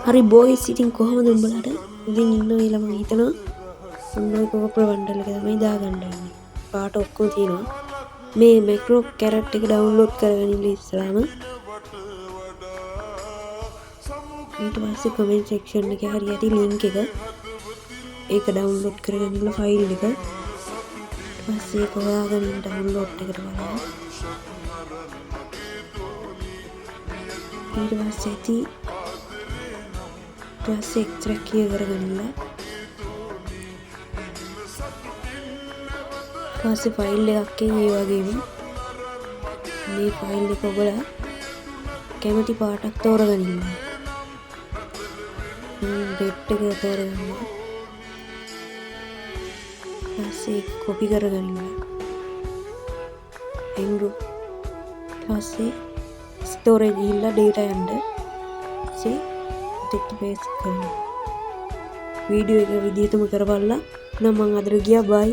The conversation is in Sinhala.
හරි බොයිස් ඉතින් කොහොමද උඹලට ඉතින් ඉන්න ඊළඟ හිතනවා ඔන්න ඔය කොප්‍රෝ බන්ඩල් එක තමයි දාගන්න ඕනේ පාට ඔක්කොම තියෙනවා මේ මැක්‍රෝ කැරට් එක ඩවුන්ලෝඩ් කරගන්න ඉස්සරහම ඊට පස්සේ කමෙන්ට් සෙක්ෂන් එකේ හරියට ලින්ක් එක ඒක ඩවුන්ලෝඩ් කරගන්න ෆයිල් එක ඊට පස්සේ ඒක හොයාගෙන ඩවුන්ලෝඩ් එකට බලන්න ඊට පස්සේ ඊට පස්සේ එක්ස්ට්‍රැක්ට් කරගන්න පස්සේ ෆයිල් එකක් ඒ වගේම මේ ෆයිල් එක ඔබලා කැමති පාටක් තෝරගන්න රෙඩ් එක තෝරගන්න පස්සේ කොපි කරගන්න එංගු පස්සේ ස්ටෝරේජ් ගිහිල්ලා data යන්න පස්සේ ටෙක්ස්ට් පේස්ට් කරන්න වීඩියෝ එක විදිහටම කරපල්ලා නම් මම අදට ගියා බයි